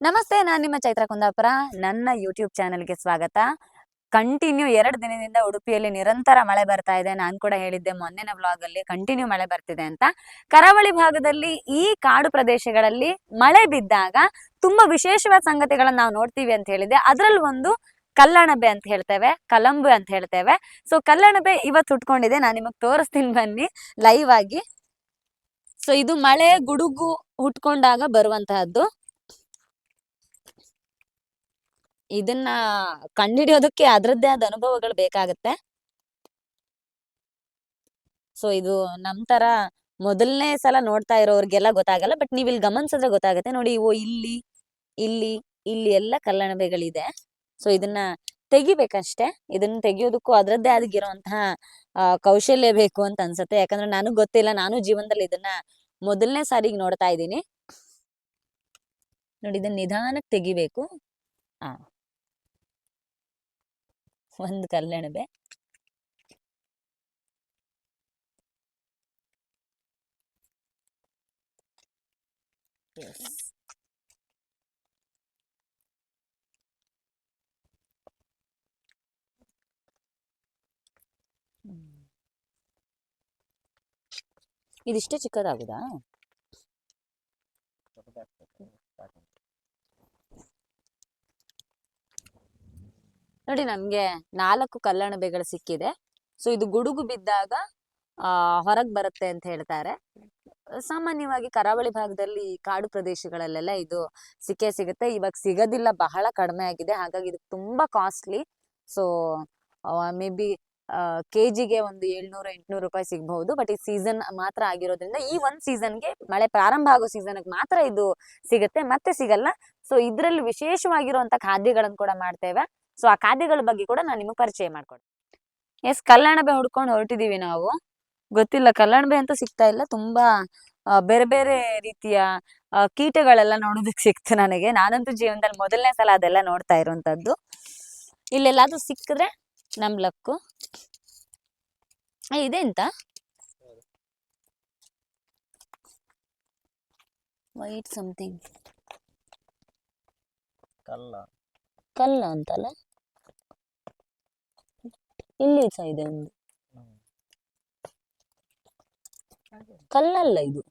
ನಮಸ್ತೆ, ನಾನು ನಿಮ್ಮ ಚೈತ್ರ ಕುಂದಾಪುರ. ನನ್ನ ಯೂಟ್ಯೂಬ್ ಚಾನೆಲ್ಗೆ ಸ್ವಾಗತ. ಕಂಟಿನ್ಯೂ 2 ದಿನದಿಂದ ಉಡುಪಿಯಲ್ಲಿ ನಿರಂತರ ಮಳೆ ಬರ್ತಾ ಇದೆ. ನಾನು ಕೂಡ ಹೇಳಿದ್ದೆ ಮೊನ್ನೆನ ವ್ಲಾಗ್ ಅಲ್ಲಿ ಕಂಟಿನ್ಯೂ ಮಳೆ ಬರ್ತಿದೆ ಅಂತ. ಕರಾವಳಿ ಭಾಗದಲ್ಲಿ ಈ ಕಾಡು ಪ್ರದೇಶಗಳಲ್ಲಿ ಮಳೆ ಬಿದ್ದಾಗ ತುಂಬಾ ವಿಶೇಷವಾದ ಸಂಗತಿಗಳನ್ನ ನಾವು ನೋಡ್ತೀವಿ ಅಂತ ಹೇಳಿದೆ. ಅದರಲ್ಲಿ ಒಂದು ಕಲ್ಲಣಬೆ ಅಂತ ಹೇಳ್ತೇವೆ, ಕಲಂಬು ಅಂತ ಹೇಳ್ತೇವೆ. ಸೊ ಕಲ್ಲಣಬೆ ಇವತ್ತು ಹುಟ್ಕೊಂಡಿದೆ. ನಾನು ನಿಮಗೆ ತೋರಿಸ್ತೀನಿ ಬನ್ನಿ ಲೈವ್ ಆಗಿ. ಸೊ ಇದು ಮಳೆ ಗುಡುಗು ಹುಟ್ಕೊಂಡಾಗ ಬರುವಂತಹದ್ದು. ಇದನ್ನ ಕಂಡುಹಿಡಿಯೋದಕ್ಕೆ ಅದರದ್ದೇ ಆದ ಅನುಭವಗಳು ಬೇಕಾಗತ್ತೆ. ಸೊ ಇದು ನಮ್ ತರ ಮೊದಲನೇ ಸಲ ನೋಡ್ತಾ ಇರೋರ್ಗೆಲ್ಲ ಗೊತ್ತಾಗಲ್ಲ, ಬಟ್ ನೀವ್ ಇಲ್ಲಿ ಗಮನಿಸಿದ್ರೆ ಗೊತ್ತಾಗತ್ತೆ ನೋಡಿ. ಇವು ಇಲ್ಲಿ ಇಲ್ಲಿ ಇಲ್ಲಿ ಎಲ್ಲ ಕಲ್ಲಣಬೆಗಳಿದೆ. ಸೊ ಇದನ್ನ ತೆಗಿಬೇಕಷ್ಟೇ. ಇದನ್ನ ತೆಗಿಯೋದಕ್ಕೂ ಅದರದ್ದೇ ಆಗಿರುವಂತಹ ಕೌಶಲ್ಯ ಬೇಕು ಅಂತ ಅನ್ಸುತ್ತೆ. ಯಾಕಂದ್ರೆ ನನಗ್ ಗೊತ್ತಿಲ್ಲ, ನಾನು ಜೀವನದಲ್ಲಿ ಇದನ್ನ ಮೊದಲನೇ ಸಾರಿಗೆ ನೋಡ್ತಾ ಇದ್ದೀನಿ. ನೋಡಿ, ಇದನ್ನ ನಿಧಾನಕ್ಕೆ ತೆಗಿಬೇಕು. ಆ ಒಂದು ಕಲ್ಲಣಬೆ. ಇದಿಷ್ಟೇ ಚಿಕ್ಕದಾಗುದಾ? ನೋಡಿ, ನಮ್ಗೆ 4 ಕಲ್ಲಣಬೆಗಳು ಸಿಕ್ಕಿದೆ. ಸೊ ಇದು ಗುಡುಗು ಬಿದ್ದಾಗ ಹೊರಗ್ ಬರುತ್ತೆ ಅಂತ ಹೇಳ್ತಾರೆ. ಸಾಮಾನ್ಯವಾಗಿ ಕರಾವಳಿ ಭಾಗದಲ್ಲಿ ಕಾಡು ಪ್ರದೇಶಗಳಲ್ಲೆಲ್ಲ ಇದು ಸಿಕ್ಕೇ ಸಿಗುತ್ತೆ. ಇವಾಗ ಸಿಗೋದಿಲ್ಲ, ಬಹಳ ಕಡಿಮೆ ಆಗಿದೆ. ಹಾಗಾಗಿ ಇದು ತುಂಬಾ ಕಾಸ್ಟ್ಲಿ. ಸೊ ಮೇ ಬಿ ಕೆಜಿಗೆ ಒಂದು 700-800 ರೂಪಾಯಿ ಸಿಗಬಹುದು. ಬಟ್ ಈ ಸೀಸನ್ ಮಾತ್ರ ಆಗಿರೋದ್ರಿಂದ, ಈ ಒಂದ್ ಸೀಸನ್ಗೆ, ಮಳೆ ಪ್ರಾರಂಭ ಆಗೋ ಸೀಸನ್ಗೆ ಮಾತ್ರ ಇದು ಸಿಗುತ್ತೆ, ಮತ್ತೆ ಸಿಗಲ್ಲ. ಸೊ ಇದ್ರಲ್ಲಿ ವಿಶೇಷವಾಗಿರುವಂತ ಖಾದ್ಯಗಳನ್ನು ಕೂಡ ಮಾಡ್ತೇವೆ. ಸೊ ಆ ಖಾದ್ಯಗಳ ಬಗ್ಗೆ ಕೂಡ ನಾನು ನಿಮಗೆ ಪರಿಚಯ ಮಾಡ್ಕೊಡ್ತೀನಿ. ಎಸ್, ಕಲ್ಲಣಬೆ ಹುಡ್ಕೊಂಡು ಹೊರಟಿದೀವಿ ನಾವು. ಗೊತ್ತಿಲ್ಲ, ಕಲ್ಲಣಬೆ ಅಂತೂ ಸಿಗ್ತಾ ಇಲ್ಲ. ತುಂಬಾ ಬೇರೆ ಬೇರೆ ರೀತಿಯ ಕೀಟಗಳೆಲ್ಲ ನೋಡೋದಕ್ಕೆ ಸಿಕ್ತು ನನಗೆ. ನಾನಂತೂ ಜೀವನದಲ್ಲಿ ಮೊದಲನೇ ಸಲ ಅದೆಲ್ಲ ನೋಡ್ತಾ ಇರುವಂತದ್ದು. ಇಲ್ಲೆಲ್ಲಾದ್ರೂ ಸಿಕ್ಕಿದ್ರೆ ನಮ್ ಲಕ್ಕು. ಇದೆ ಎಂತ ವೈಟ್ ಸಮಥಿಂಗ್, ಕಲ್ಲ ಅಂತಲ್ಲ. ಇಲ್ಲಿ ಸಹ ಇದೆ ಒಂದು ಕಲ್ಲಲ್ಲ, ಇದು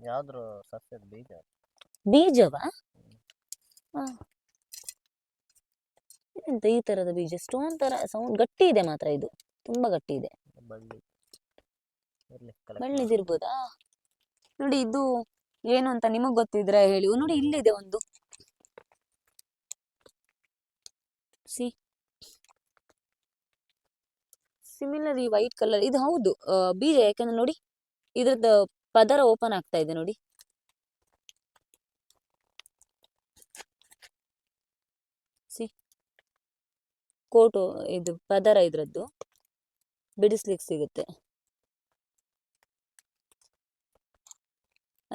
ಯಾವ್ದ್ರ ಸಸ್ಯದ ಬೀಜ. ಬೀಜವಾ? ಎಂತ ಈ ತರದ ಬೀಜ? ಸ್ಟೋನ್ ತರ ಸೌಂಡ್ ಗಟ್ಟಿ ಇದೆ ಮಾತ್ರ. ಇದು ತುಂಬಾ ಗಟ್ಟಿ ಇದೆ. ಬಳ್ಳಿದಿರ್ಬೋದಾ? ನೋಡಿ, ಇದು ಏನು ಅಂತ ನಿಮಗ್ ಗೊತ್ತಿದ್ರೆ ಹೇಳಿ. ನೋಡಿ, ಇಲ್ಲಿದೆ ಒಂದು. ಸಿಮಿಲರ್ ಈ ವೈಟ್ ಕಲರ್ ಇದು. ಹೌದು, ಬೀಜ. ಯಾಕಂದ್ರೆ ನೋಡಿ, ಇದ್ರದ್ದು ಪದರ ಓಪನ್ ಆಗ್ತಾ ಇದೆ ನೋಡಿ. ಕೋಟು ಇದು ಪದರ, ಇದ್ರದ್ದು ಬಿಡಿಸ್ಲಿಕ್ಕೆ ಸಿಗುತ್ತೆ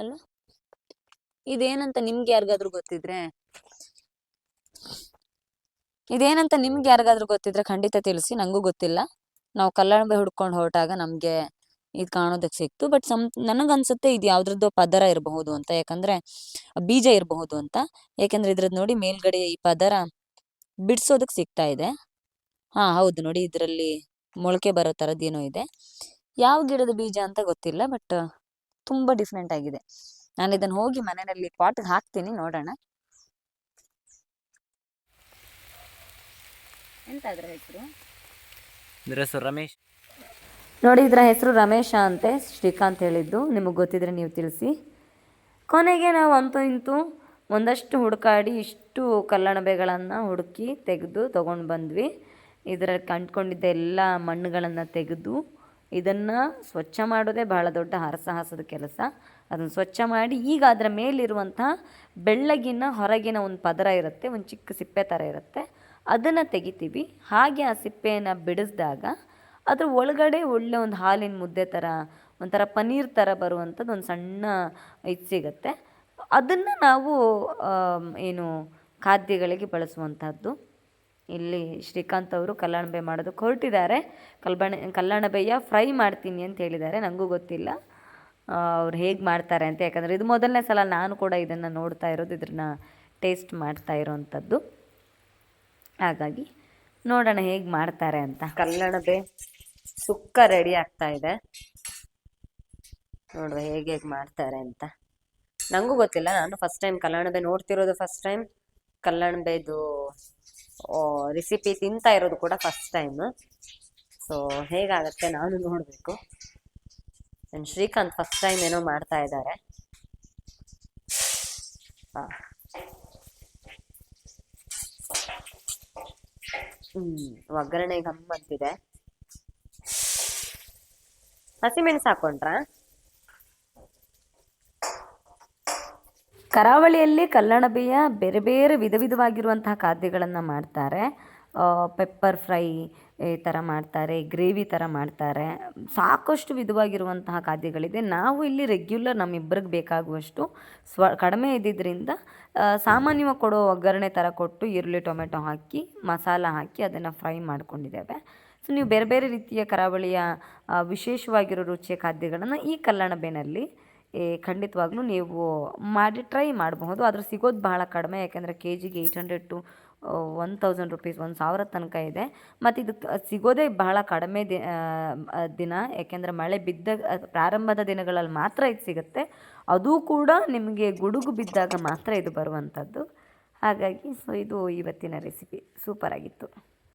ಅಲ್ಲ. ಇದೇನಂತ ನಿಮ್ಗೆ ಯಾರಿಗಾದ್ರೂ ಗೊತ್ತಿದ್ರೆ ಖಂಡಿತ ತಿಳಿಸಿ. ನಂಗೂ ಗೊತ್ತಿಲ್ಲ. ನಾವು ಕಲ್ಲಣಬೆ ಹುಡ್ಕೊಂಡು ಹೊರಟಾಗ ನಮ್ಗೆ ಇದು ಕಾಣೋದಕ್ಕೆ ಸಿಕ್ತು. ಬಟ್ ನನಗನ್ಸುತ್ತೆ ಇದು ಯಾವ್ದ್ರದ್ದು ಪದರ ಇರಬಹುದು ಅಂತ. ಯಾಕಂದ್ರೆ ಬೀಜ ಇರಬಹುದು ಅಂತ. ಯಾಕಂದ್ರೆ ಇದ್ರದ್ದು ನೋಡಿ, ಮೇಲ್ಗಡೆ ಈ ಪದರ ಬಿಡ್ಸೋದಕ್ ಸಿಗ್ತಾ ಇದೆ. ಹಾ, ಹೌದು ನೋಡಿ, ಇದ್ರಲ್ಲಿ ಮೊಳಕೆ ಬರೋ ತರದ್ದೇನೋ ಇದೆ. ಯಾವ ಗಿಡದ ಬೀಜ ಅಂತ ಗೊತ್ತಿಲ್ಲ, ಬಟ್ ತುಂಬಾ ಡಿಫ್ರೆಂಟ್ ಆಗಿದೆ. ನಾನು ಇದನ್ನ ಹೋಗಿ ಮನೆಯಲ್ಲಿ ಪಾಟ್ಗೆ ಹಾಕ್ತೀನಿ, ನೋಡೋಣ. ಎಂತ ಅದ್ರ ಹೆಸರು? ರಮೇಶ್. ನೋಡಿ, ಇದ್ರ ಹೆಸರು ರಮೇಶ ಅಂತೆ. ಶ್ರೀಕಾಂತ್ ಹೇಳಿದ್ದು. ನಿಮಗೆ ಗೊತ್ತಿದ್ರೆ ನೀವು ತಿಳಿಸಿ. ಕೊನೆಗೆ ನಾವು ಅಂತೂ ಇಂತೂ ಒಂದಷ್ಟು ಹುಡುಕಾಡಿ ಇಷ್ಟು ಕಲ್ಲಣಬೆಗಳನ್ನು ಹುಡುಕಿ ತೆಗೆದು ತೊಗೊಂಡು ಬಂದ್ವಿ. ಇದರಲ್ಲಿ ಕಂಡ್ಕೊಂಡಿದ್ದ ಎಲ್ಲ ಮಣ್ಣುಗಳನ್ನು ತೆಗೆದು ಇದನ್ನು ಸ್ವಚ್ಛ ಮಾಡೋದೇ ಬಹಳ ದೊಡ್ಡ ಹರಸಾಹಸದ ಕೆಲಸ. ಅದನ್ನು ಸ್ವಚ್ಛ ಮಾಡಿ, ಈಗ ಅದರ ಮೇಲಿರುವಂಥ ಬೆಳ್ಳಗಿನ ಹೊರಗಿನ ಒಂದು ಪದರ ಇರುತ್ತೆ, ಒಂದು ಚಿಕ್ಕ ಸಿಪ್ಪೆ ಥರ ಇರುತ್ತೆ, ಅದನ್ನು ತೆಗಿತೀವಿ. ಹಾಗೆ ಆ ಸಿಪ್ಪೆಯನ್ನು ಬಿಡಿಸಿದಾಗ ಅದ್ರ ಒಳಗಡೆ ಒಳ್ಳೆ ಒಂದು ಹಾಲಿನ ಮುದ್ದೆ ಥರ, ಒಂಥರ ಪನ್ನೀರ್ ಥರ ಬರುವಂಥದ್ದು ಒಂದು ಸಣ್ಣ ಇದು ಸಿಗುತ್ತೆ. ಅದನ್ನು ನಾವು ಏನು ಖಾದ್ಯಗಳಿಗೆ ಬಳಸುವಂಥದ್ದು. ಇಲ್ಲಿ ಶ್ರೀಕಾಂತ್ ಅವರು ಕಲ್ಲಣಬೆ ಮಾಡೋದಕ್ಕೆ ಹೊರಟಿದ್ದಾರೆ. ಕಲ್ಲಣಬೆಯ ಫ್ರೈ ಮಾಡ್ತೀನಿ ಅಂತ ಹೇಳಿದ್ದಾರೆ. ನನಗೂ ಗೊತ್ತಿಲ್ಲ ಅವ್ರು ಹೇಗೆ ಮಾಡ್ತಾರೆ ಅಂತ. ಯಾಕಂದರೆ ಇದು ಮೊದಲನೇ ಸಲ ನಾನು ಕೂಡ ಇದನ್ನು ನೋಡ್ತಾ ಇರೋದು. ಇದನ್ನು ಟೇಸ್ಟ್ ಮಾಡ್ತಾ ಇರೋವಂಥದ್ದು. ಹಾಗಾಗಿ ನೋಡೋಣ ಹೇಗೆ ಮಾಡ್ತಾರೆ ಅಂತ. ಕಲ್ಲಣಬೆ ಸುಕ್ಕ ರೆಡಿ ಆಗ್ತಾ ಇದೆ. ನೋಡುವ ಹೇಗೆ ಮಾಡ್ತಾರೆ ಅಂತ. ನನಗೂ ಗೊತ್ತಿಲ್ಲ, ನಾನು ಫಸ್ಟ್ ಟೈಮ್ ಕಲ್ಲಣಬೆ ನೋಡ್ತಿರೋದು, ಫಸ್ಟ್ ಟೈಮ್ ಕಲ್ಲಣಬೆದು ರೆಸಿಪಿ ತಿಂತಾ ಇರೋದು ಕೂಡ ಫಸ್ಟ್ ಟೈಮ್. ಸೊ ಹೇಗಾಗತ್ತೆ ನಾನು ನೋಡಬೇಕು. ಶ್ರೀಕಾಂತ್ ಫಸ್ಟ್ ಟೈಮ್ ಏನೋ ಮಾಡ್ತಾ ಇದ್ದಾರೆ. ಒಗ್ಗರಣೆ ಗಮ್ಮಂತಿದೆ. ಹಸಿಮೆಣಸು ಹಾಕೊಂಡ್ರಾ? ಕರಾವಳಿಯಲ್ಲಿ ಕಲ್ಲಣಬೆಯ ಬೇರೆ ಬೇರೆ ವಿಧವಾಗಿರುವಂತಹ ಖಾದ್ಯಗಳನ್ನು ಮಾಡ್ತಾರೆ. ಪೆಪ್ಪರ್ ಫ್ರೈ ಈ ಥರ ಮಾಡ್ತಾರೆ, ಗ್ರೇವಿ ಥರ ಮಾಡ್ತಾರೆ. ಸಾಕಷ್ಟು ವಿಧವಾಗಿರುವಂತಹ ಖಾದ್ಯಗಳಿದೆ. ನಾವು ಇಲ್ಲಿ ರೆಗ್ಯುಲರ್ ನಮ್ಮಿಬ್ಬರಿಗೆ ಬೇಕಾಗುವಷ್ಟು ಕಡಿಮೆ ಇದ್ದಿದ್ದರಿಂದ ಸಾಮಾನ್ಯವಾಗಿ ಕೊಡೋ ಒಗ್ಗರಣೆ ಥರ ಕೊಟ್ಟು ಈರುಳ್ಳಿ ಟೊಮೆಟೊ ಹಾಕಿ ಮಸಾಲ ಹಾಕಿ ಅದನ್ನು ಫ್ರೈ ಮಾಡ್ಕೊಂಡಿದ್ದೇವೆ. ಸೊ ನೀವು ಬೇರೆ ಬೇರೆ ರೀತಿಯ ಕರಾವಳಿಯ ವಿಶೇಷವಾಗಿರೋ ರುಚಿಯ ಖಾದ್ಯಗಳನ್ನು ಈ ಕಲ್ಲಣಬೆನಲ್ಲಿ ಖಂಡಿತವಾಗ್ಲೂ ನೀವು ಮಾಡಿ ಟ್ರೈ ಮಾಡಬಹುದು. ಆದರೂ ಸಿಗೋದು ಬಹಳ ಕಡಿಮೆ, ಯಾಕೆಂದರೆ ಕೆ ಜಿಗೆ 800 to 1000 rupees, 1000 ತನಕ ಇದೆ. ಮತ್ತು ಇದು ಸಿಗೋದೇ ಬಹಳ ಕಡಿಮೆ ದಿನ, ಯಾಕೆಂದರೆ ಮಳೆ ಬಿದ್ದ ಪ್ರಾರಂಭದ ದಿನಗಳಲ್ಲಿ ಮಾತ್ರ ಇದು ಸಿಗುತ್ತೆ. ಅದು ಕೂಡ ನಿಮಗೆ ಗುಡುಗು ಬಿದ್ದಾಗ ಮಾತ್ರ ಇದು ಬರುವಂಥದ್ದು. ಹಾಗಾಗಿ ಸೊ ಇದು ಇವತ್ತಿನ ರೆಸಿಪಿ ಸೂಪರಾಗಿತ್ತು.